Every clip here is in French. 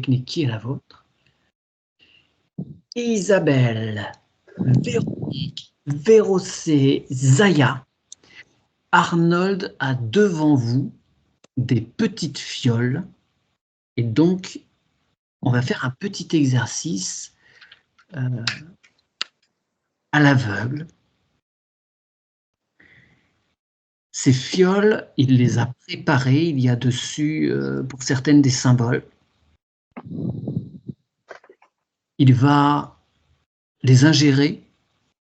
technique qui est la vôtre. Isabelle, Véronique, Vérocé, Zaya, Arnold a devant vous des petites fioles et donc on va faire un petit exercice à l'aveugle. Ces fioles, il les a préparées, il y a dessus pour certaines des symboles. Il va les ingérer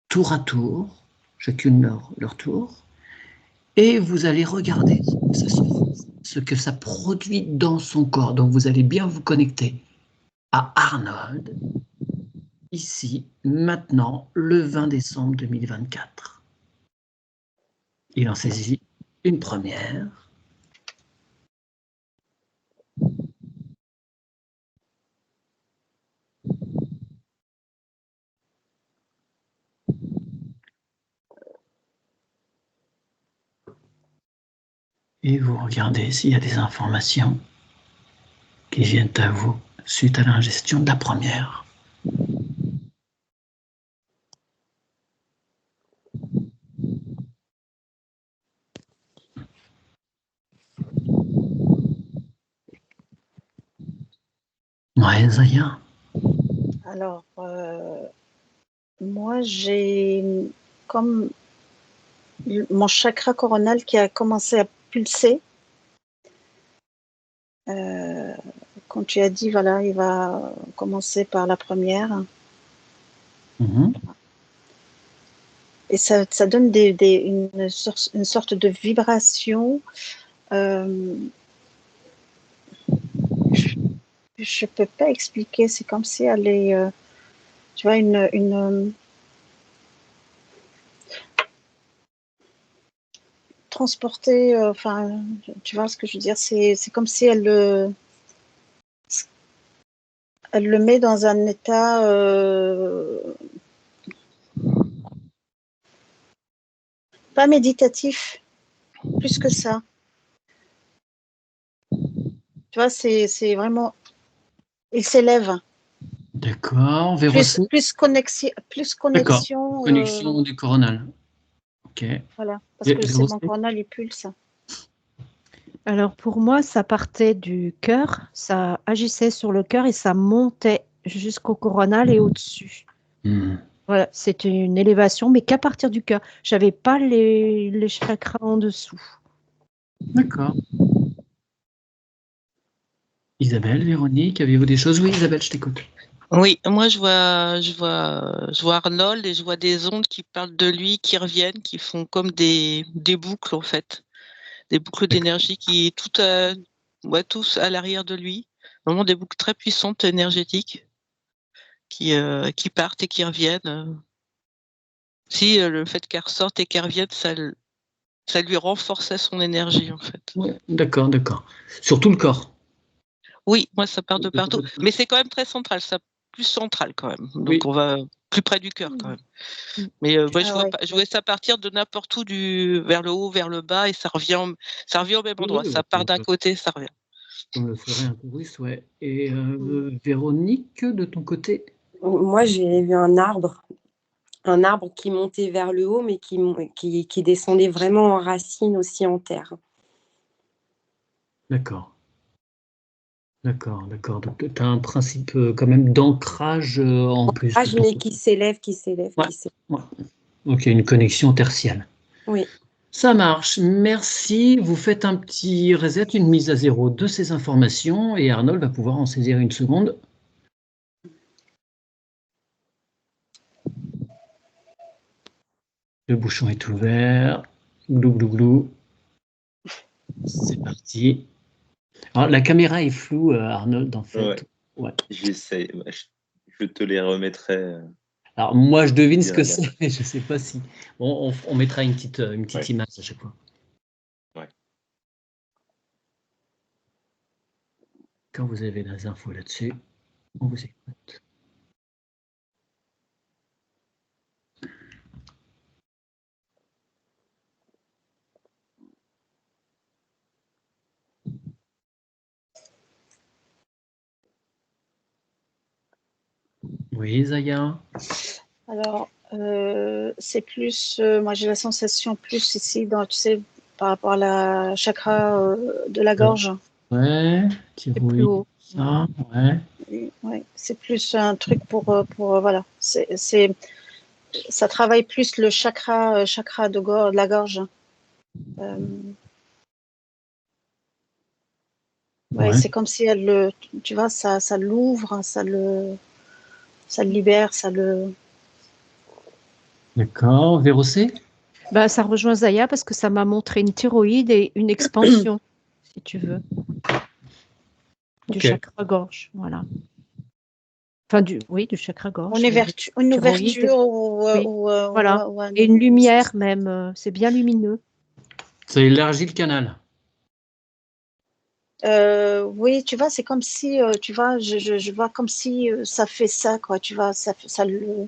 tour à tour, chacune leur tour, et vous allez regarder ce que ça produit dans son corps. Donc vous allez bien vous connecter à Arnold, ici, maintenant, le 20 décembre 2024. Il en saisit une première. Et vous regardez s'il y a des informations qui viennent à vous suite à l'ingestion de la première. Ouais, Zaya. Alors, moi, j'ai comme mon chakra coronal qui a commencé à pulser. Quand tu as dit, voilà, il va commencer par la première. Et ça donne une sorte de vibration. Je peux pas expliquer. C'est comme si elle est, tu vois, une transportée. Enfin, tu vois ce que je veux dire. C'est comme si elle le met dans un état pas méditatif, plus que ça. Tu vois, c'est vraiment, il s'élève. D'accord, plus connexion. D'accord, connexion du coronal. Ok. Voilà, parce que c'est mon coronal, il pulse. Alors pour moi, ça partait du cœur, ça agissait sur le cœur et ça montait jusqu'au coronal et au-dessus. Voilà, c'était une élévation, mais qu'à partir du cœur. Je n'avais pas les chakras en dessous. D'accord. Isabelle, Véronique, avez-vous des choses? Oui, Isabelle, je t'écoute. Oui, moi je vois Arnold et je vois des ondes qui parlent de lui, qui reviennent, qui font comme des boucles en fait, des boucles d'énergie qui tous à l'arrière de lui, vraiment des boucles très puissantes énergétiques qui partent et qui reviennent. Si le fait qu'elle ressorte et qu'elle revienne, ça lui renforçait son énergie en fait. Ouais, d'accord. Sur tout le corps. Oui, moi ça part de partout, mais c'est quand même très central, ça plus central quand même. Donc oui. on va plus près du cœur quand même. Mais je voyais ça partir de n'importe où vers le haut, vers le bas, et ça revient au même endroit. Ça part d'un côté, ça revient. Comme le ferait un touriste, ouais. Et Véronique, de ton côté? Moi, j'ai vu un arbre qui montait vers le haut, mais qui descendait vraiment en racines aussi en terre. D'accord. Donc, tu as un principe quand même d'ancrage en plus. Mais qui s'élève. Ouais. Ok, une connexion tertielle. Oui. Ça marche. Merci. Vous faites un petit reset, une mise à zéro de ces informations et Arnold va pouvoir en saisir une seconde. Le bouchon est ouvert. Glou, glou, glou. C'est parti. Alors, la caméra est floue, Arnold, en fait. Ouais. J'essaie. Je te les remettrai. Alors, moi, je devine ce que c'est, mais je ne sais pas si... Bon, on mettra une petite image à chaque fois. Ouais. Quand vous avez les infos là-dessus, on vous écoute. Oui, Zaya. Alors, c'est plus, moi j'ai la sensation plus ici, tu sais, par rapport à la chakra de la gorge. Ouais, C'est plus haut. Ça, ouais. Ouais, c'est plus un truc pour voilà. Ça travaille plus le chakra de la gorge. Ouais, c'est comme si elle tu vois, ça l'ouvre, ça le libère, ça le. D'accord. Vérocé? Bah, ça rejoint Zaya parce que ça m'a montré une thyroïde et une expansion, si tu veux, du chakra-gorge. Voilà. Enfin, du chakra-gorge. Une ouverture ou voilà. Et une lumière même. C'est bien lumineux. Ça élargit le canal. Oui, tu vois, c'est comme si, tu vois, je vois comme si ça fait ça, quoi, tu vois, ça le.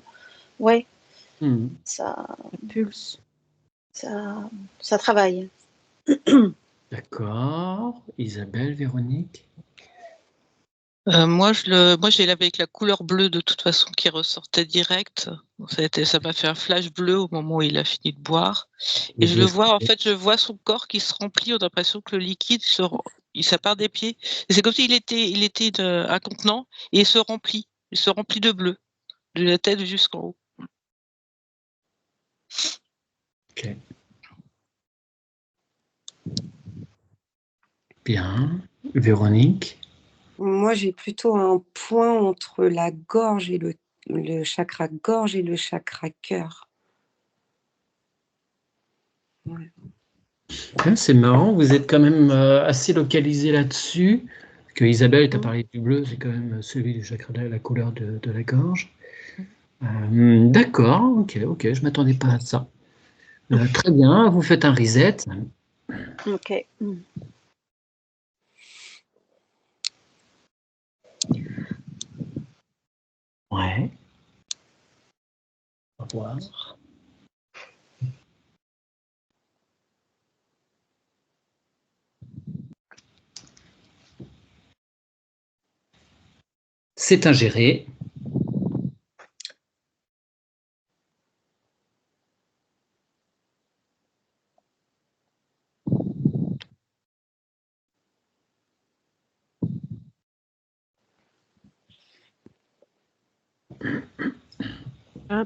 Ouais. Ça pulse. Ça travaille. D'accord. Isabelle, Véronique? Moi, j'ai lavé avec la couleur bleue de toute façon qui ressortait direct. Ça m'a fait un flash bleu au moment où il a fini de boire. Et je le vois, en fait, je vois son corps qui se remplit. On a l'impression que le liquide ça part des pieds. C'est comme s'il était un contenant et il se remplit. Il se remplit de bleu, de la tête jusqu'en haut. Ok. Bien. Véronique? Moi, j'ai plutôt un point entre la gorge et le chakra gorge et le chakra cœur. Ouais. C'est marrant, vous êtes quand même assez localisé là-dessus. Que Isabelle t'a parlé du bleu, c'est quand même celui du chakra, la couleur de la gorge. D'accord, ok, je m'attendais pas à ça. Très bien, vous faites un reset. Ok. Ouais. Au revoir. C'est ingéré.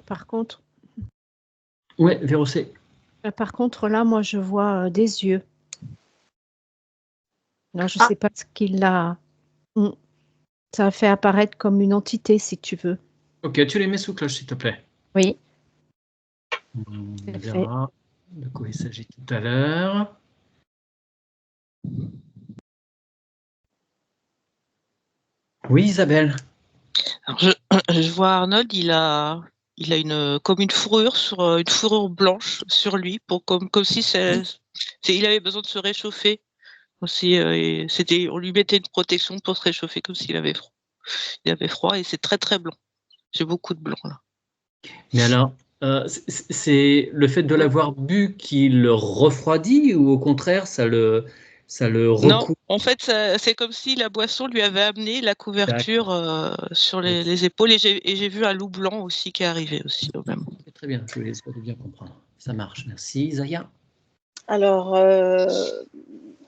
Par contre. Ouais, Vérocé. Par contre, là, moi, je vois des yeux. Non, je ne sais pas ce qu'il a. Ça a fait apparaître comme une entité, si tu veux. Ok, tu les mets sous cloche, s'il te plaît. Oui. On verra de quoi il s'agit tout à l'heure. Oui, Isabelle. Alors je vois Arnold, il a comme une fourrure une fourrure blanche sur lui comme si il avait besoin de se réchauffer. Aussi, on lui mettait une protection pour se réchauffer comme s'il avait froid. Il avait froid et c'est très très blanc. J'ai beaucoup de blanc là. Mais alors, c'est le fait de l'avoir bu qui le refroidit ou au contraire ça le recouvre? Non, en fait, c'est comme si la boisson lui avait amené la couverture sur les épaules et j'ai vu un loup blanc aussi qui est arrivé aussi au même moment. Très bien, je voulais bien comprendre. Ça marche, merci. Zaya? Alors,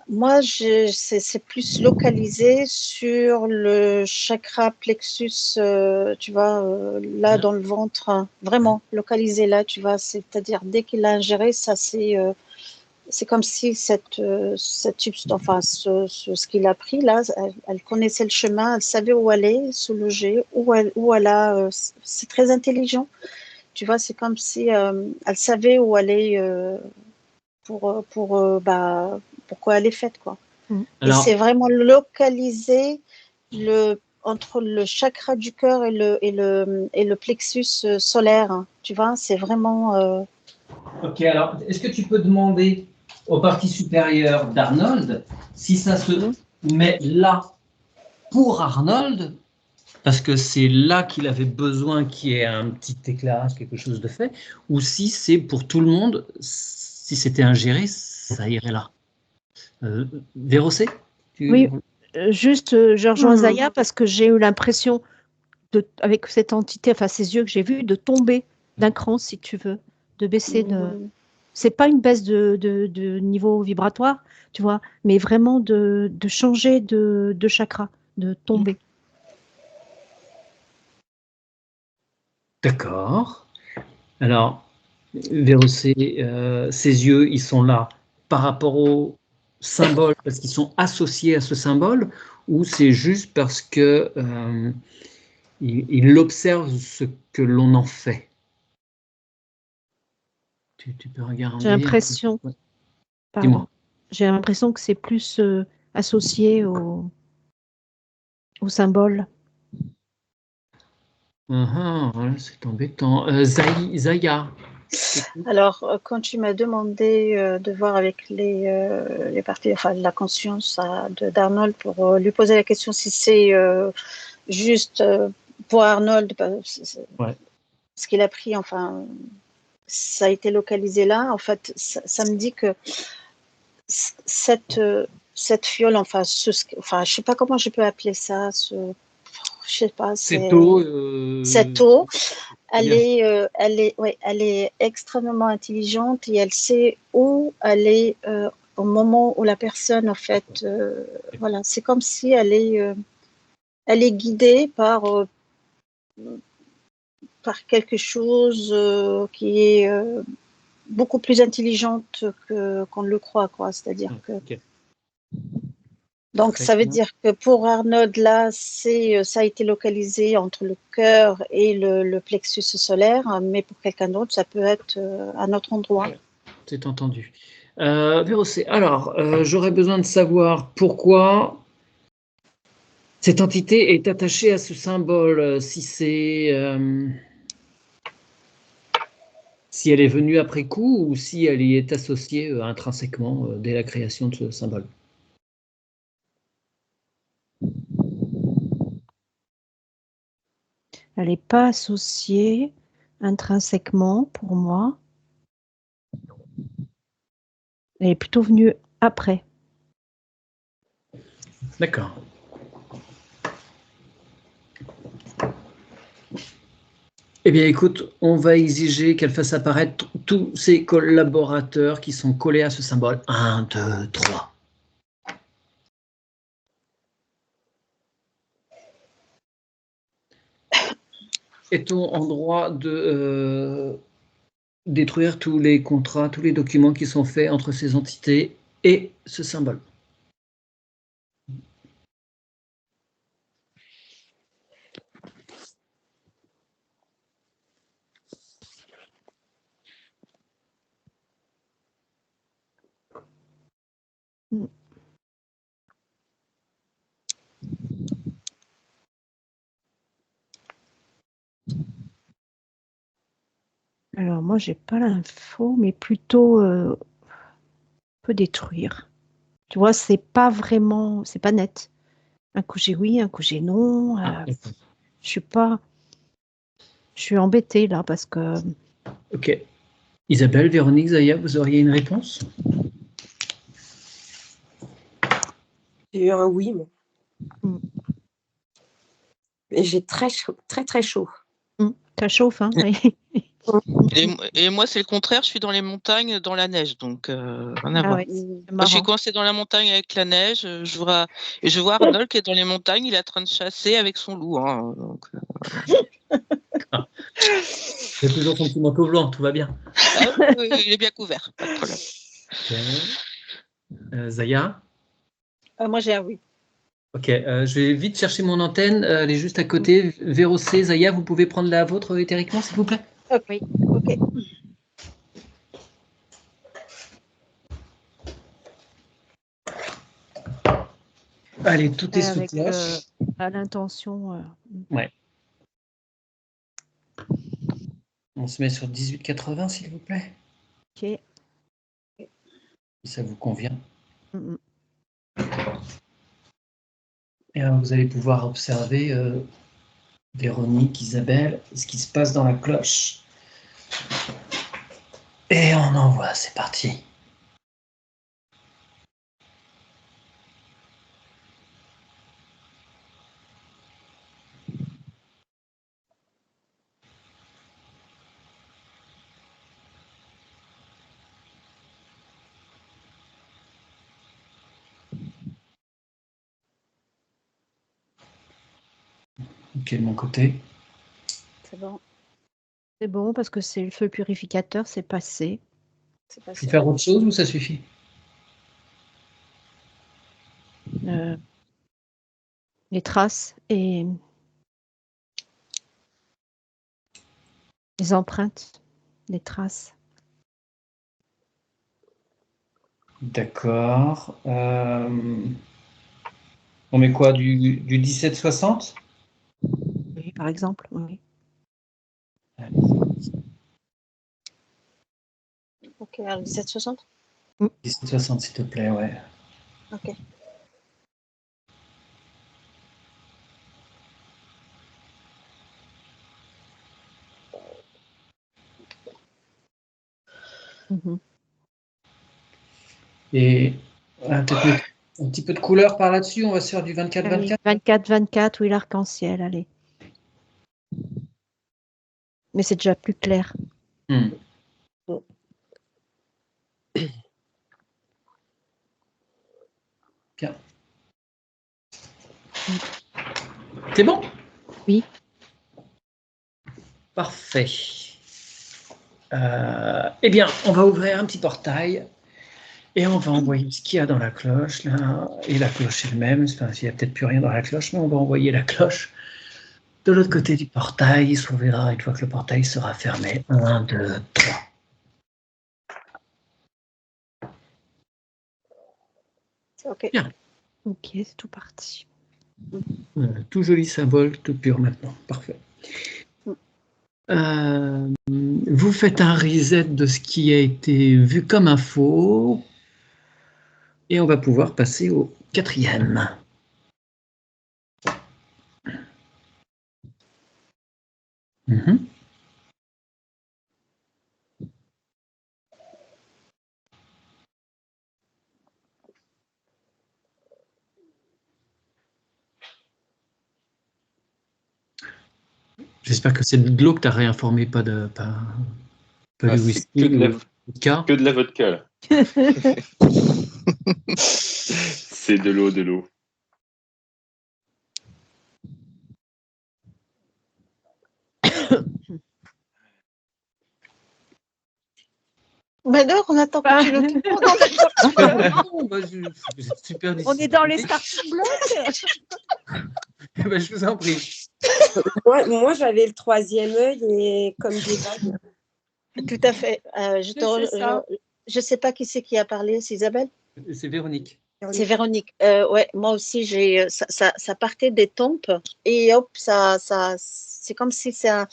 moi, c'est plus localisé sur le chakra plexus, tu vois, là dans le ventre, hein, vraiment localisé là, tu vois, c'est-à-dire dès qu'il l'a ingéré, ça c'est comme si cette substance, enfin ce qu'il a pris là, elle connaissait le chemin, elle savait où aller, se loger, où elle a, c'est très intelligent, tu vois, c'est comme si elle savait où aller. Pourquoi elle est faite, quoi. Alors, et c'est vraiment localisé entre le chakra du cœur et le plexus solaire, hein, tu vois, c'est vraiment. Ok, alors est-ce que tu peux demander aux parties supérieures d'Arnold si ça se met là pour Arnold, parce que c'est là qu'il avait besoin qu'il y ait un petit éclairage, quelque chose de fait, ou si c'est pour tout le monde, si c'était ingéré, ça irait là. Vérocé? Oui, juste, je rejoins Zaya parce que j'ai eu l'impression avec cette entité, enfin ces yeux que j'ai vus, de tomber d'un cran, si tu veux, de baisser de. C'est pas une baisse de niveau vibratoire, tu vois, mais vraiment de changer de chakra, de tomber. D'accord. Alors, Vérocé, ces yeux, ils sont là par rapport au symbole, parce qu'ils sont associés à ce symbole, ou c'est juste parce que il observe ce que l'on en fait? Tu peux regarder. J'ai l'impression, Ouais. pardon, Dis-moi. j'ai l'impression que c'est plus associé au symbole. Voilà, c'est embêtant. Zaya. Alors, quand tu m'as demandé de voir avec les parties, enfin la conscience d'Arnold pour lui poser la question si c'est juste pour Arnold, ce qu'il a pris, enfin, ça a été localisé là. En fait, ça me dit que cette fiole, enfin, je sais pas comment je peux appeler ça, je sais pas, Cette eau. cette eau. Elle est extrêmement intelligente et elle sait où aller au moment où la personne, en fait, voilà, c'est comme si elle est guidée par quelque chose qui est beaucoup plus intelligente qu'on le croit, quoi. C'est-à-dire que. Okay. Donc, ça veut dire que pour Arnold, là, ça a été localisé entre le cœur et le plexus solaire, mais pour quelqu'un d'autre, ça peut être un autre endroit. C'est entendu. Vérocé, alors, j'aurais besoin de savoir pourquoi cette entité est attachée à ce symbole, si elle est venue après coup ou si elle y est associée intrinsèquement dès la création de ce symbole. Elle n'est pas associée intrinsèquement pour moi. Elle est plutôt venue après. D'accord. Eh bien, écoute, on va exiger qu'elle fasse apparaître tous ses collaborateurs qui sont collés à ce symbole. 1, 2, 3. Est-on en droit de détruire tous les contrats, tous les documents qui sont faits entre ces entités et ce symbole? Alors moi, j'ai pas l'info, mais plutôt peut détruire. Tu vois, c'est pas vraiment, c'est pas net. Un coup j'ai oui, un coup j'ai non. Je suis embêtée là parce que. Ok. Isabelle, Véronique, Zaya, vous auriez une réponse? J'ai eu un oui, moi. Et j'ai très chaud, très très chaud. Ça chauffe, hein? Et moi, c'est le contraire. Je suis dans les montagnes, dans la neige, donc rien à voir. Ouais, Moi, je suis coincée dans la montagne avec la neige. Je vois Arnold qui est dans les montagnes. Il est en train de chasser avec son loup. Hein, donc, C'est toujours son petit manteau blanc, tout va bien. Oui, il est bien couvert, pas de problème. Okay. Zaya? Moi, j'ai un oui. Ok, je vais vite chercher mon antenne, elle est juste à côté. Vérocé, Zaya, vous pouvez prendre la vôtre éthériquement, s'il vous plaît? Oui, ok. Allez, tout est sous avec cloche. à l'intention. Ouais. On se met sur 1880, s'il vous plaît. Ok. Si ça vous convient. Et vous allez pouvoir observer Véronique, Isabelle, ce qui se passe dans la cloche. Et on envoie, c'est parti. Ok, de mon côté. C'est bon. C'est bon parce que c'est le feu purificateur, c'est passé. C'est Il passé. faut faire autre chose ou ça suffit? Les traces et les empreintes, les traces. D'accord. On met quoi, du 1760? Oui, par exemple, oui. Ok, alors 1760. 1760, s'il te plaît, ouais. Ok. Mhm. Et peut-être mettre un petit peu de couleur par là-dessus. On va se faire du 24-24. 24-24, oui, l'arc-en-ciel, allez. Mais c'est déjà plus clair. Hmm. Bien. C'est bon? Oui. Parfait. Eh bien, on va ouvrir un petit portail et on va envoyer ce qu'il y a dans la cloche, là. Et la cloche elle-même. Enfin, il n'y a peut-être plus rien dans la cloche, mais on va envoyer la cloche de l'autre côté du portail. Il s'ouvrira une fois que le portail sera fermé. 1, 2, 3. Ok. Bien. Ok, c'est tout parti. Tout joli symbole, tout pur maintenant. Parfait. Vous faites un reset de ce qui a été vu comme info et on va pouvoir passer au 4e. J'espère que c'est de l'eau que tu as réinformé, pas de C'est que de la vodka. Que de la vodka, là. C'est de l'eau, de l'eau. Mais alors, on attend que tu le trouves. Vous êtes super On est dans les starting blocks. Je vous en prie. Moi j'avais le 3e œil et comme des vagues. Tout à fait. Je sais pas qui c'est qui a parlé, c'est Isabelle? C'est Véronique. C'est Véronique. Ouais, moi aussi, ça partait des tempes et hop, c'est comme si ça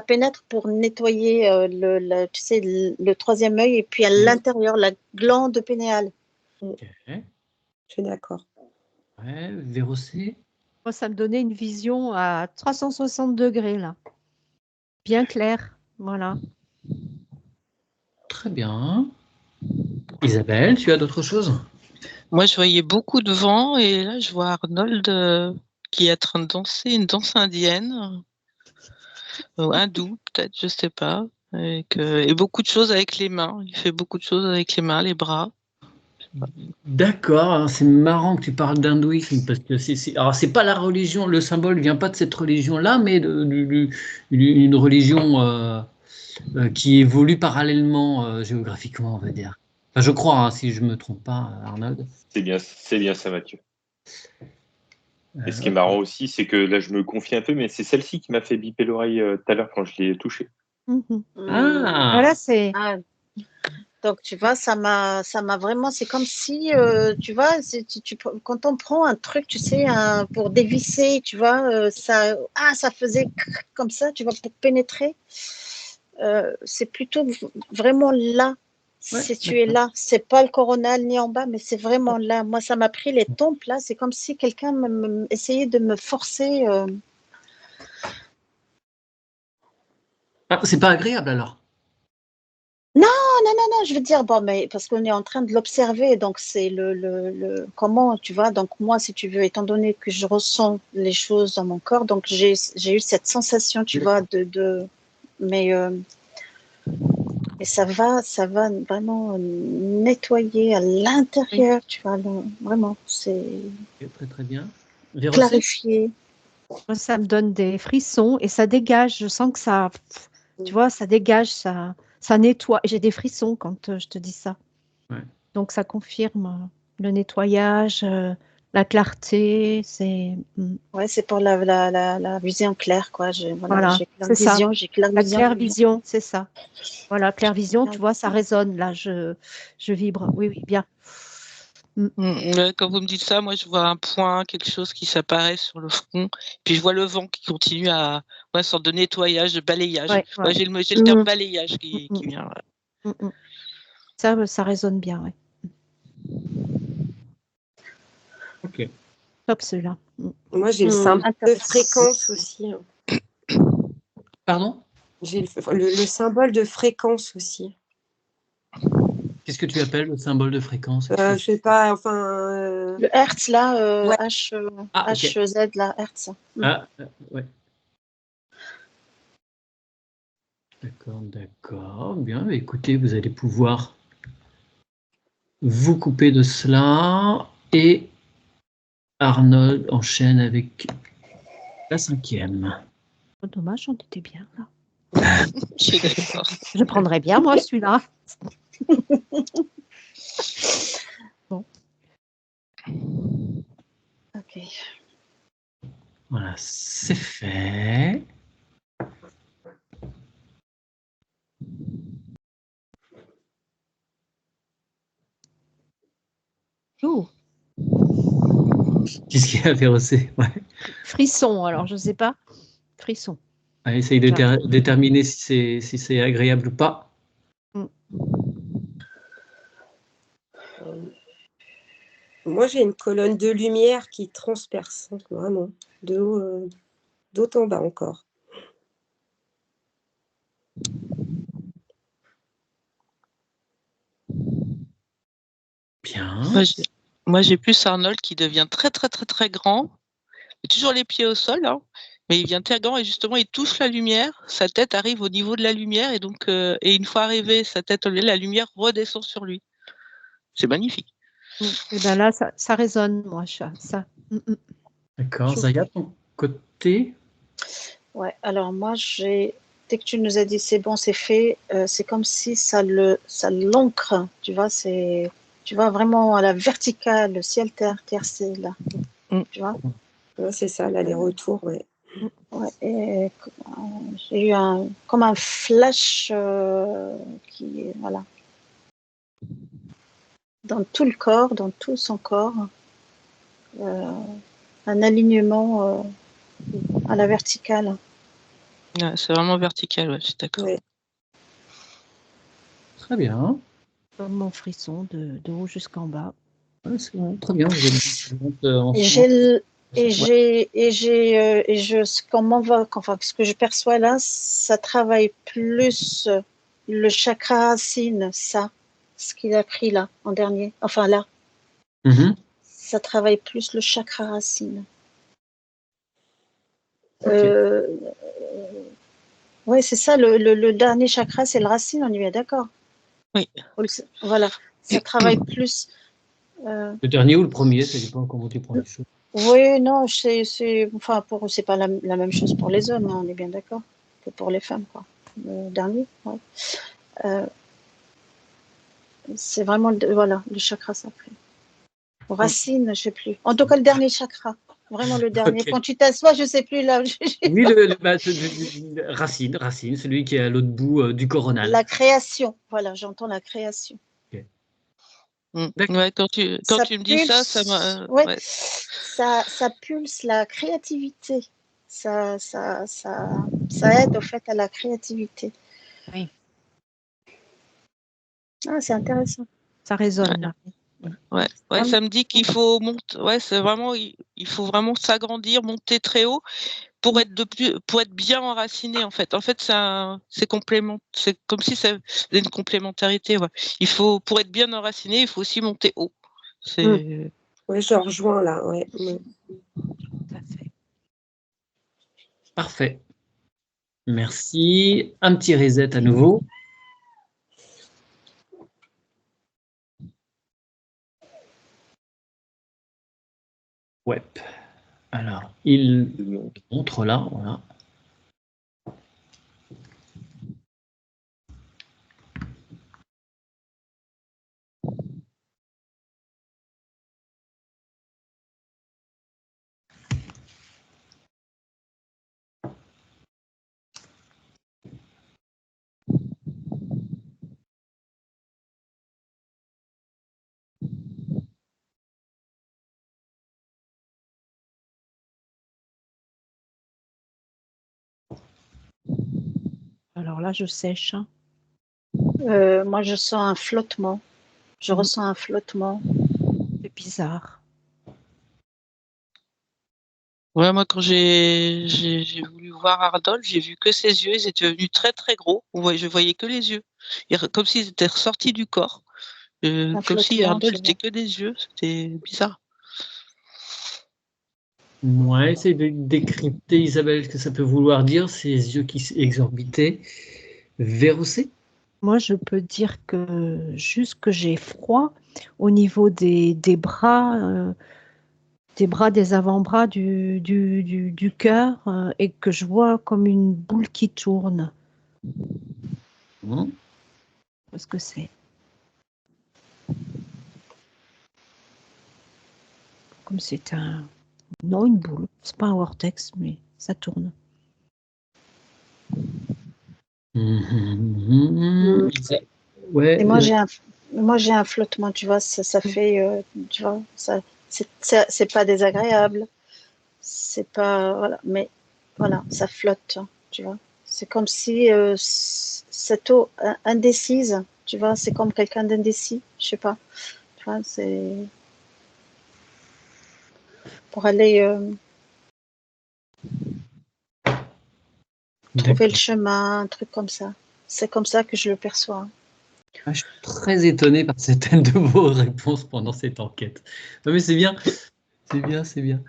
pénètre pour nettoyer tu sais, le 3e œil et puis à l'intérieur, la glande pénéale. Okay. Je suis d'accord. Ouais, Vérocé. Moi, ça me donnait une vision à 360 degrés, là. Bien clair, voilà. Très bien. Isabelle, tu as d'autres choses? Moi, je voyais beaucoup de vent et là, je vois Arnold qui est en train de danser une danse indienne, hindoue peut-être, je sais pas, et beaucoup de choses avec les mains. Il fait beaucoup de choses avec les mains, les bras. D'accord, c'est marrant que tu parles d'hindouisme parce que alors c'est pas la religion, le symbole vient pas de cette religion-là, mais une religion qui évolue parallèlement géographiquement, on va dire. Enfin, je crois, hein, si je me trompe pas, Arnold. C'est bien ça, Mathieu. Et ce qui est marrant aussi, c'est que là, je me confie un peu, mais c'est celle-ci qui m'a fait biper l'oreille tout à l'heure quand je l'ai touchée. Ah, Voilà, c'est. Donc, tu vois, ça m'a vraiment, c'est comme si, tu vois, quand on prend un truc, tu sais, pour dévisser, tu vois, ça faisait comme ça, tu vois, pour pénétrer. C'est plutôt vraiment là, ouais, situé là. C'est pas le coronal ni en bas, mais c'est vraiment là. Moi, ça m'a pris les tempes là. C'est comme si quelqu'un essayait de me forcer. Ah, c'est pas agréable alors. Non, je veux dire, bon, mais parce qu'on est en train de l'observer, donc c'est comment, tu vois, donc moi, si tu veux, étant donné que je ressens les choses dans mon corps, donc j'ai eu cette sensation, tu vois, mais ça va vraiment nettoyer à l'intérieur, tu vois, vraiment, c'est Très très bien. Vérocé? clarifier. Moi, ça me donne des frissons et ça dégage. Je sens que ça, tu vois, ça dégage, ça nettoie. J'ai des frissons quand je te dis ça. Ouais. Donc, ça confirme le nettoyage, la clarté. Ouais, c'est pour la vision claire, quoi. Voilà, j'ai claire c'est ça. vision, j'ai claire La vision. claire vision, c'est ça. Voilà, claire vision, tu vois, ça résonne. Là, je vibre. Oui, oui, bien. Quand vous me dites ça, moi je vois un point, quelque chose qui s'apparaît sur le front, puis je vois le vent qui continue à une sorte de nettoyage, de balayage. Ouais. J'ai le terme balayage qui vient. Ça résonne bien, ouais. Ok. Top celui-là. Moi, j'ai le symbole de fréquence aussi. Pardon? J'ai le symbole de fréquence aussi. Qu'est-ce que tu appelles le symbole de fréquence? Je sais pas, enfin. Le Hertz, là, Ouais. HZ, là, Hertz. Ouais. D'accord. Bien, écoutez, vous allez pouvoir vous couper de cela et Arnold enchaîne avec la 5e. Oh, dommage, on était bien là. Je suis d'accord. Je prendrais bien, moi, celui-là. Bon. Ok. Voilà, c'est fait. Oh. Qu'est-ce qu'il y a, Féroce? Ouais. Frisson, alors, je sais pas. Frisson. Ouais, essaye de déterminer si c'est agréable ou pas. Moi, j'ai une colonne de lumière qui transperce, vraiment, de haut, d'haut en bas encore. Bien. Moi, j'ai plus Arnold qui devient très, très, très, très grand. Toujours les pieds au sol, hein, mais il devient très grand et justement, il touche la lumière. Sa tête arrive au niveau de la lumière et donc, et une fois arrivé, sa tête, la lumière redescend sur lui. C'est magnifique. Et bien là, ça résonne, moi, ça. D'accord. Zaya, ton côté? Ouais, alors moi, dès que tu nous as dit c'est bon, c'est fait, c'est comme si ça l'ancre, tu vois vraiment à la verticale, le ciel, terre, c'est là, tu vois. Ouais, c'est ça, l'aller-retour, ouais. Ouais, et j'ai eu comme un flash voilà, dans tout le corps, dans tout son corps, un alignement à la verticale. Ouais, c'est vraiment vertical, ouais, je suis d'accord. Ouais. Très bien. Comme mon frisson de haut jusqu'en bas. Ouais, c'est bon, très bien. Ce que je perçois là, ça travaille plus le chakra racine, ça, ce qu'il a pris là, en dernier. Enfin là. Ça travaille plus le chakra racine. Oui, c'est ça, le dernier chakra, c'est le racine, on y est d'accord. Oui. Voilà, ça travaille plus. Le dernier ou le premier, ça dépend comment tu prends les choses. Oui, non, c'est pas la même chose pour les hommes, hein, on est bien d'accord, que pour les femmes, quoi. Le dernier, ouais. C'est vraiment le chakra sacré. Racine, je sais plus. En tout cas, le dernier chakra, vraiment le dernier. Okay. Quand tu t'assois, je sais plus là. Oui, racine, celui qui est à l'autre bout du coronal. La création, voilà, j'entends la création. Okay. Ouais, quand tu me dis ça, ça m'a. Ouais. Ça pulse la créativité. Ça aide au fait à la créativité. Oui. Ah, c'est intéressant. Ça résonne là. Ouais, ça me dit qu'il faut monter. Ouais, c'est vraiment, il faut vraiment s'agrandir, monter très haut pour être bien enraciné en fait. En fait, c'est comme si c'est une complémentarité. Ouais. Pour être bien enraciné, il faut aussi monter haut. Oui, je rejoins là. Ouais. Tout à fait. Parfait. Merci. Un petit reset à nouveau. Ouais. Alors, il montre là, voilà. Alors là, je sèche. Moi, je sens un flottement. Je ressens un flottement. C'est bizarre. Ouais, moi, quand j'ai voulu voir Arnold, j'ai vu que ses yeux, ils étaient devenus très, très gros. Je voyais que les yeux. Comme s'ils étaient ressortis du corps. Comme si Arnold, c'était que des yeux. C'était bizarre. Ouais, essaye de décrypter, Isabelle, ce que ça peut vouloir dire, ces yeux qui s'exorbitaient. Vérossé? Moi, je peux dire que juste que j'ai froid au niveau des bras, des avant-bras du cœur, et que je vois comme une boule qui tourne. Qu'est-ce que c'est? Comme c'est non, une boule. C'est pas un vortex, mais ça tourne. Ouais. Et moi, j'ai un flottement, tu vois, ça fait, tu vois, c'est pas désagréable, c'est pas, voilà, mais voilà, ça flotte, tu vois. C'est comme si cette eau indécise, tu vois, c'est comme quelqu'un d'indécis, je sais pas, tu vois, c'est pour aller trouver le chemin, un truc comme ça. C'est comme ça que je le perçois. Je suis très étonné par certaines de vos réponses pendant cette enquête. Non mais c'est bien, c'est bien, c'est bien.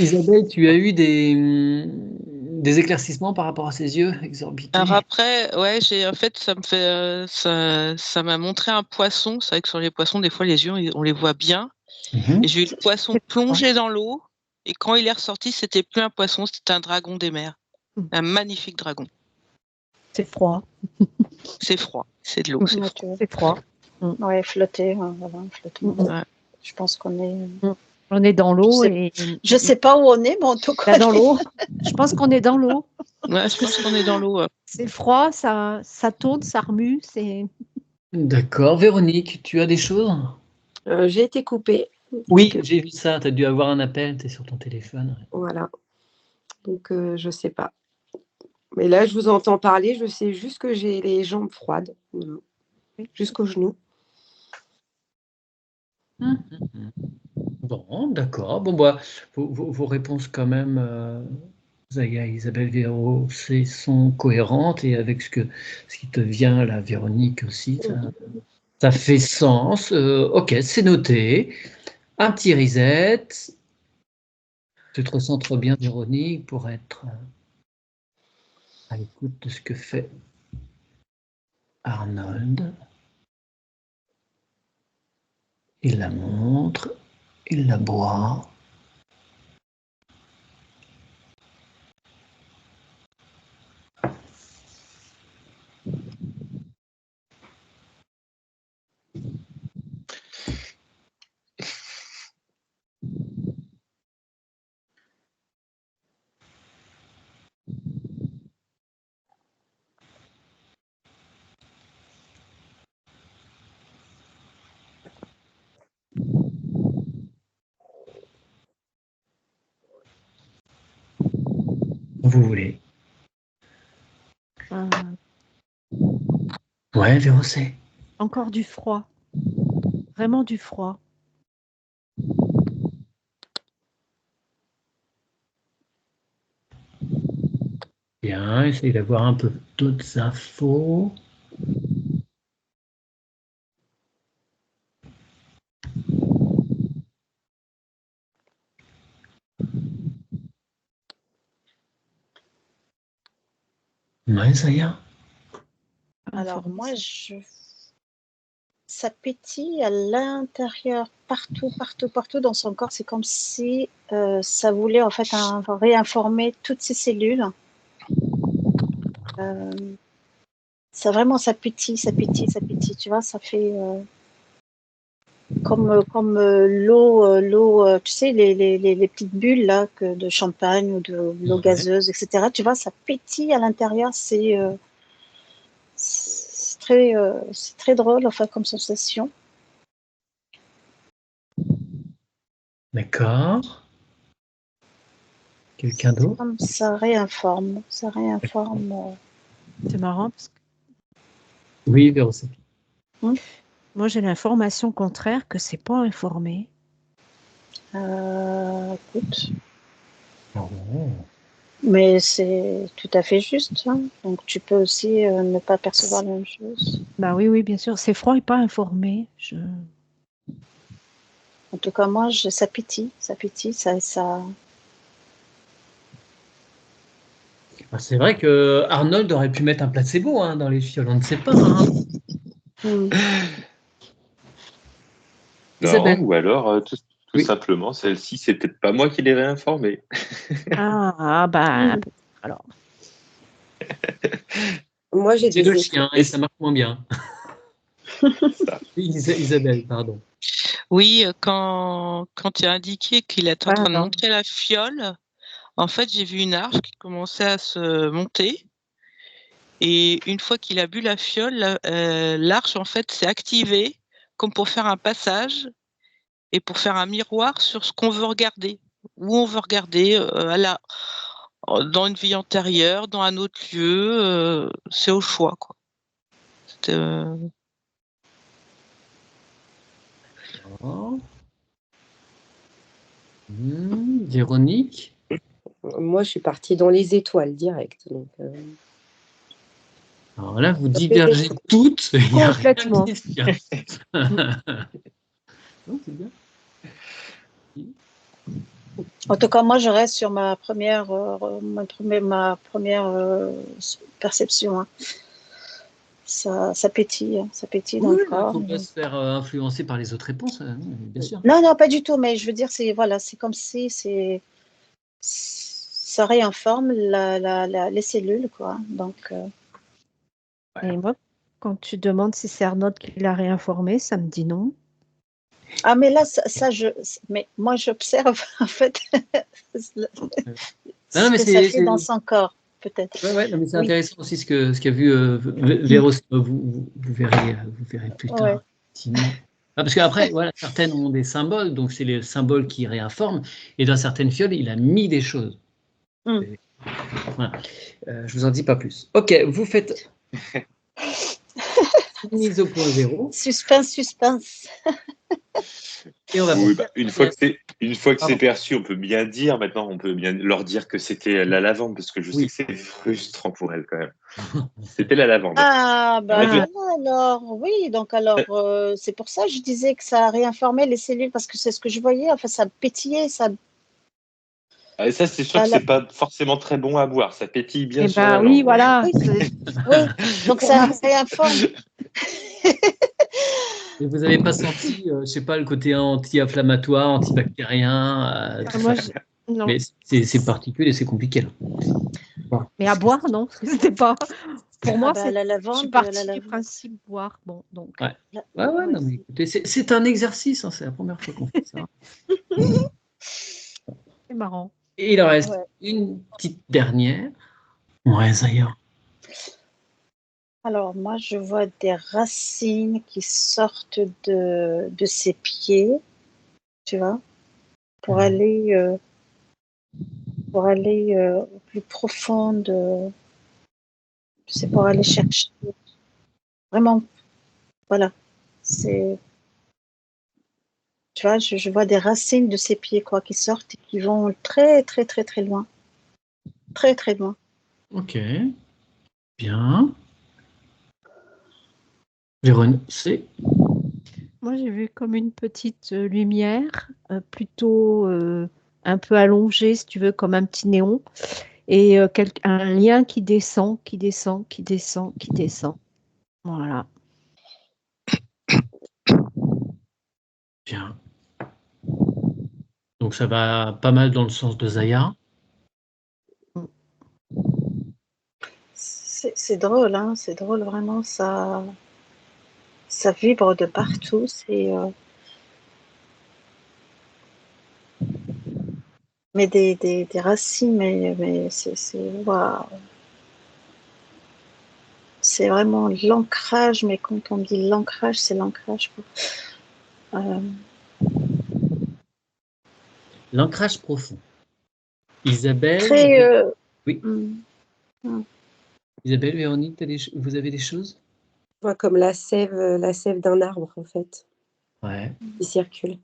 Isabelle, tu as eu des éclaircissements par rapport à ces yeux exorbités? Alors après, ouais, en fait, ça m'a montré un poisson. C'est vrai que sur les poissons, des fois, les yeux, on les voit bien. Et j'ai eu le poisson plongé dans l'eau. Et quand il est ressorti, c'était plus un poisson, c'était un dragon des mers. Un magnifique dragon. C'est froid. C'est froid, c'est de l'eau, c'est froid. Ouais, flotter, voilà, flottement. Ouais. Je pense qu'on est... On est dans l'eau et... Je sais pas où on est, mais en tout cas... dans l'eau. Je pense qu'on est dans l'eau. Ouais, je pense qu'on est dans l'eau. C'est froid, ça tourne, ça remue. D'accord. Véronique, tu as des choses? J'ai été coupée. Oui, j'ai vu ça. Tu as dû avoir un appel, tu es sur ton téléphone. Voilà. Donc, je sais pas. Mais là, je vous entends parler. Je sais juste que j'ai les jambes froides. Jusqu'aux genoux. Bon, d'accord. Bon, bah, vos réponses quand même, Zaya, Isabelle, Véro, sont cohérentes et avec ce qui te vient, la Véronique aussi, ça fait sens. Ok, c'est noté. Un petit reset. Tu te ressens trop bien, Véronique, pour être à l'écoute de ce que fait Arnold. Il la montre, il la boit. Vous voulez. Ouais, Vérocé. Encore du froid. Vraiment du froid. Bien, essaye d'avoir un peu d'autres infos. Ouais, ça y est. Alors, moi, ça pétille à l'intérieur, partout dans son corps. C'est comme si ça voulait en fait réinformer toutes ces cellules. Ça vraiment, ça pétille. Tu vois, ça fait comme l'eau, tu sais, les petites bulles là de champagne ou de l'eau gazeuse, etc. Tu vois, ça pétille à l'intérieur. C'est très drôle, enfin, comme sensation. D'accord. Quelqu'un d'autre? Comme ça réinforme. C'est marrant parce que Oui, Véronique. moi j'ai l'information contraire que c'est pas informé. Écoute. Oh. Mais c'est tout à fait juste. Hein. Donc tu peux aussi ne pas percevoir la même chose. Bah oui, bien sûr. C'est froid et pas informé. En tout cas, moi, ça pétille, ça. C'est vrai que Arnold aurait pu mettre un placebo dans les fioles, on ne sait pas. Hein. Non, ou alors tout simplement, celle-ci, c'est peut-être pas moi qui l'ai réinformée. Alors. Moi, j'ai c'est le chien et ça marche moins bien. Isabelle, pardon. Oui, quand tu as indiqué qu'il était en train de monter la fiole, en fait, j'ai vu une arche qui commençait à se monter. Et une fois qu'il a bu la fiole, l'arche, en fait, s'est activée comme pour faire un passage et pour faire un miroir sur ce qu'on veut regarder. Où on veut regarder, dans une vie antérieure, dans un autre lieu, c'est au choix, quoi. Véronique? Moi, je suis partie dans les étoiles direct. Donc, alors là, vous divergez toutes. Complètement. Non, c'est bien. En tout cas, moi, je reste sur ma première perception. Hein. Ça pétille dans le corps. Il ne faut pas se faire influencer par les autres réponses, bien sûr. Non, pas du tout. Mais je veux dire, c'est comme si ça réinforme les cellules, quoi. Donc. Et moi, quand tu demandes si c'est Arnold qui l'a réinformé, ça me dit non. Ah, mais là, mais moi, j'observe, en fait, ce que ça fait dans son corps, peut-être. Ouais, mais c'est intéressant aussi ce qu'a vu Véros, vous verrez plus tard. Parce qu'après, certaines ont des symboles, donc c'est les symboles qui réinforment, et dans certaines fioles, il a mis des choses. Voilà. Je vous en dis pas plus. Ok, vous faites mise au point zéro. Suspense. Et on va une fois que c'est perçu, on peut bien dire, maintenant, on peut bien leur dire que c'était la lavande, parce que je sais que c'est frustrant pour elle quand même. C'était la lavande. Ah, alors, oui, donc alors, c'est pour ça que je disais que ça réinformait les cellules, parce que c'est ce que je voyais, enfin, ça pétillait, ça... Et ça, c'est sûr que c'est pas forcément très bon à boire, ça pétille bien sur la langue. Oui, voilà. Oui, donc ça réinforme. Et vous n'avez pas senti, je sais pas, le côté anti-inflammatoire, antibactérien non. Mais c'est particulier, c'est compliqué là. Mais à boire, non, c'était pas. Pour moi, la lavande, je suis partie du principe boire. Bon, donc. Non, mais écoutez, c'est un exercice, c'est la première fois qu'on fait ça. C'est marrant. Et il en reste une petite dernière. Zaya. Alors, moi, je vois des racines qui sortent de ses pieds, tu vois, pour aller au plus profond c'est pour aller chercher. Vraiment, voilà. Tu vois, je vois des racines de ses pieds, quoi, qui sortent et qui vont très, très, très, très loin. Très, très loin. Ok. Bien. Véronique, c'est... Moi, j'ai vu comme une petite lumière, plutôt un peu allongée, si tu veux, comme un petit néon, et un lien qui descend. Voilà. Bien. Donc ça va pas mal dans le sens de Zaya. C'est drôle, hein, c'est drôle vraiment, ça vibre de partout. Mais des racines, mais waouh. C'est vraiment l'ancrage, mais quand on dit l'ancrage, c'est l'ancrage. L'ancrage profond. Isabelle. Très. Oui. Isabelle, Véronique, vous avez des choses? Moi, comme la sève d'un arbre, en fait. Ouais. Qui circule.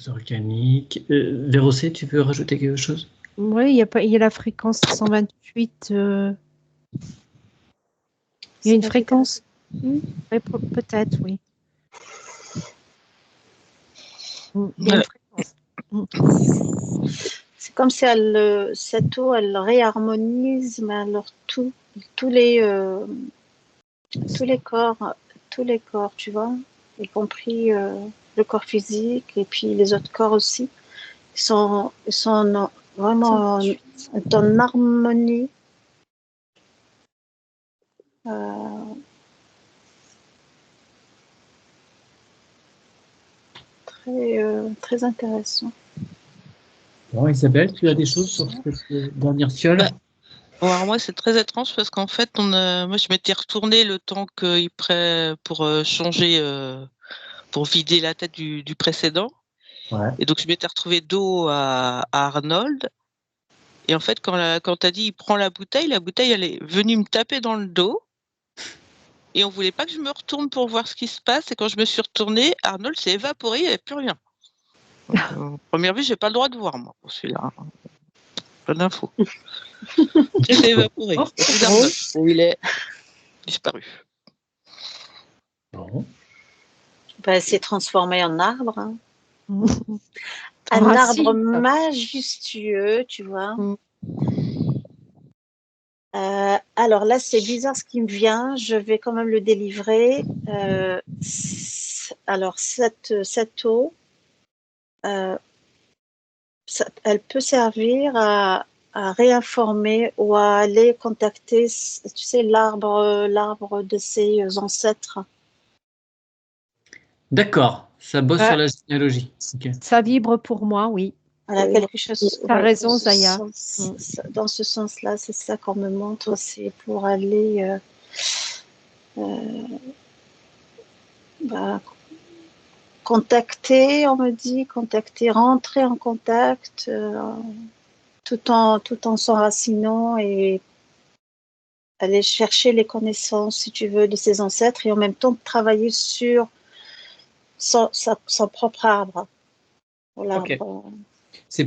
Organique. Vérocé, tu veux rajouter quelque chose? Oui, il y a la fréquence 128. Il y a une fréquence. Peut-être, oui. Il y a une fréquence. C'est comme si cette eau, elle réharmonise, mais alors tous les corps, tu vois, y compris le corps physique et puis les autres corps aussi, ils sont vraiment en harmonie. Très intéressant. Bon, Isabelle, tu as des choses sur cette dernière fiole? Alors moi, c'est très étrange parce qu'en fait, moi, je m'étais retournée le temps qu'il pour changer, pour vider la tête du précédent. Ouais. Et donc, je m'étais retrouvée dos à Arnold. Et en fait, quand tu as dit, il prend la bouteille, elle est venue me taper dans le dos. Et on voulait pas que je me retourne pour voir ce qui se passe. Et quand je me suis retournée, Arnold s'est évaporé, il n'y avait plus rien. Donc, première vue, j'ai pas le droit de voir, moi, pour celui-là. Pas d'infos. Il s'est évaporé. Où il est disparu. Bon. C'est transformé en arbre. Hein. Un arbre majestueux, tu vois. Alors là, c'est bizarre ce qui me vient. Je vais quand même le délivrer. Alors, cette eau, elle peut servir à réinformer ou à aller contacter, tu sais, l'arbre de ses ancêtres. D'accord, ça bosse sur la généalogie. Okay. Ça vibre pour moi, oui. Voilà, quelque chose. Tu as raison, Zaya. Dans ce sens-là, c'est ça qu'on me montre, c'est pour aller contacter, on me dit, rentrer en contact, tout en s'enracinant et aller chercher les connaissances, si tu veux, de ses ancêtres et en même temps travailler sur son propre arbre. Okay. C'est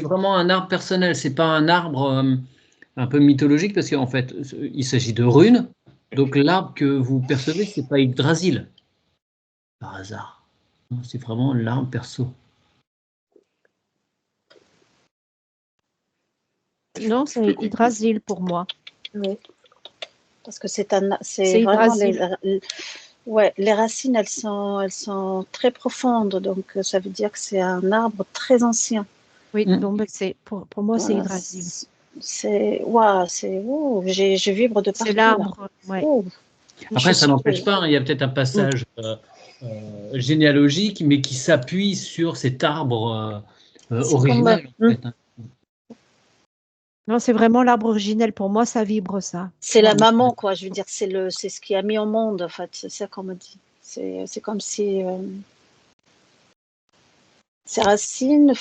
vraiment un arbre personnel, c'est pas un arbre un peu mythologique parce qu'en fait, il s'agit de runes. Donc l'arbre que vous percevez, c'est pas Yggdrasil par hasard. C'est vraiment l'arbre perso. Non, c'est Yggdrasil pour moi. Oui. Parce que c'est vraiment les racines, elles sont très profondes, donc ça veut dire que c'est un arbre très ancien. Oui, donc pour moi, c'est Yggdrasil. Je vibre de partout. C'est l'arbre, ouais. Après, ça n'empêche pas, il y a peut-être un passage généalogique, mais qui s'appuie sur cet arbre original. En fait. Non, c'est vraiment l'arbre originel. Pour moi, ça vibre, ça. C'est la maman, quoi. Je veux dire, c'est ce qui a mis au monde, en fait. C'est ça qu'on me dit. C'est comme si ces racines,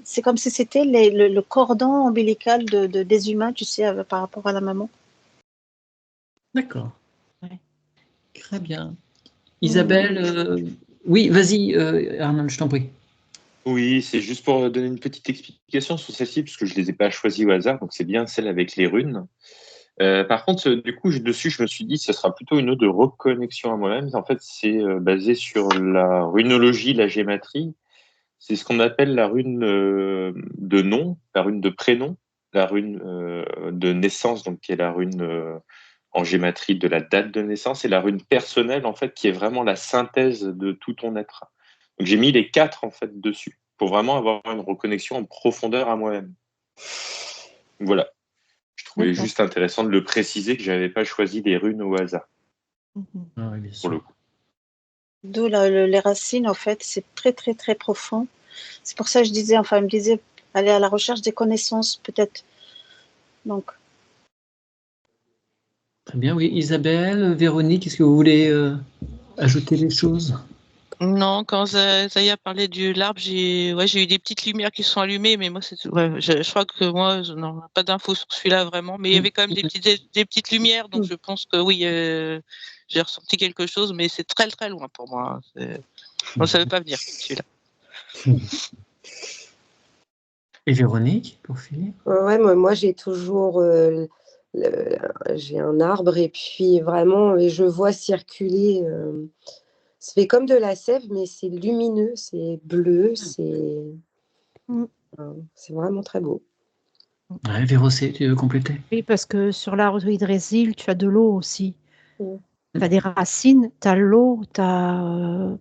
c'est comme si c'était le cordon ombilical des humains, tu sais, par rapport à la maman. D'accord. Ouais. Très bien. Isabelle, oui, vas-y, Arnold, je t'en prie. Oui, c'est juste pour donner une petite explication sur celle-ci, parce que je ne les ai pas choisies au hasard, donc c'est bien celle avec les runes. Par contre, du coup, dessus, je me suis dit que ce sera plutôt une eau de reconnexion à moi-même. En fait, c'est basé sur la runologie, la gématrie. C'est ce qu'on appelle la rune de nom, la rune de prénom, la rune de naissance, donc qui est la rune en gématrie de la date de naissance, et la rune personnelle, en fait, qui est vraiment la synthèse de tout ton être. Donc, j'ai mis les 4, en fait, dessus, pour vraiment avoir une reconnexion en profondeur à moi-même. Voilà. Je trouvais juste intéressant de le préciser que je n'avais pas choisi des runes au hasard. Ah oui, bien Pour le sûr. coup. D'où les racines, en fait, c'est très, très, très profond. C'est pour ça que je disais, enfin, il me disait, aller à la recherche des connaissances, peut-être. Donc, Très bien, oui. Isabelle, Véronique, est-ce que vous voulez ajouter des choses? Non, quand Zaya parlait de l'arbre, j'ai eu des petites lumières qui sont allumées, mais moi, je crois que moi, je n'ai pas d'infos sur celui-là vraiment, mais il y avait quand même des petites lumières, donc je pense que oui, j'ai ressenti quelque chose, mais c'est très très loin pour moi. On ne savait pas venir, celui-là. Et Véronique, pour finir? Ouais, moi j'ai toujours j'ai un arbre et puis vraiment je vois circuler. Ça fait comme de la sève, mais c'est lumineux, c'est bleu, c'est vraiment très beau. Ouais, Vérocé, tu veux compléter? Oui, parce que sur l'arbre d'Yggdrasil, tu as de l'eau aussi. Tu as des racines, tu as l'eau, tu as,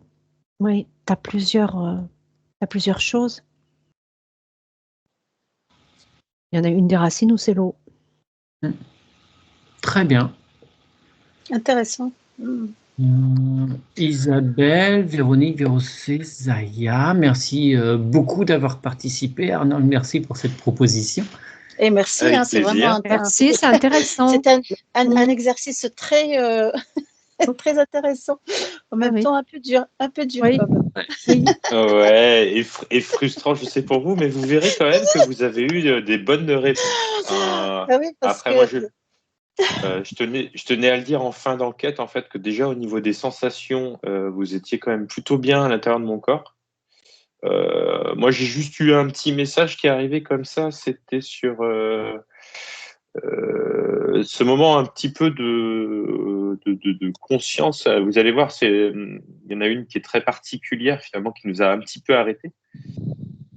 oui, t'as plusieurs choses. Il y en a une des racines où c'est l'eau. Très bien. intéressant. Isabelle, Véronique, Vérocé, Zaya, merci beaucoup d'avoir participé. Arnold, merci pour cette proposition. Et merci, Avec c'est plaisir. vraiment Merci, c'est intéressant. C'est un exercice très, très intéressant. En même temps, un peu dur. Oui. Quand même. Oui. Ouais, et frustrant, je sais pour vous, mais vous verrez quand même que vous avez eu des bonnes réponses. Ah oui, parce Après, que moi, je tenais à le dire en fin d'enquête, en fait, que déjà au niveau des sensations, vous étiez quand même plutôt bien à l'intérieur de mon corps. Moi, j'ai juste eu un petit message qui est arrivé comme ça. C'était sur ce moment un petit peu de conscience. Vous allez voir, il y en a une qui est très particulière, finalement, qui nous a un petit peu arrêtés.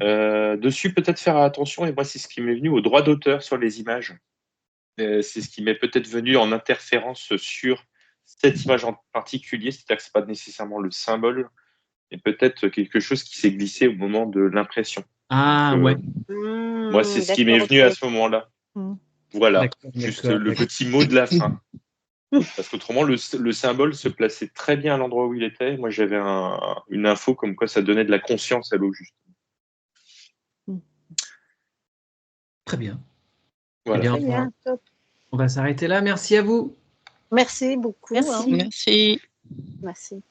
Dessus, peut-être faire attention, et moi, c'est ce qui m'est venu au droit d'auteur sur les images. C'est ce qui m'est peut-être venu en interférence sur cette image en particulier, c'est-à-dire que ce n'est pas nécessairement le symbole, mais peut-être quelque chose qui s'est glissé au moment de l'impression. Ah Donc, ouais. Moi, c'est ce qui m'est venu à ce moment-là. Voilà, juste le petit mot de la fin. Parce qu'autrement, le symbole se plaçait très bien à l'endroit où il était. Moi, j'avais une info comme quoi ça donnait de la conscience à l'eau, juste. Très bien. Voilà. Eh bien, on va s'arrêter là. Merci à vous. Merci beaucoup. Merci. Merci. Merci.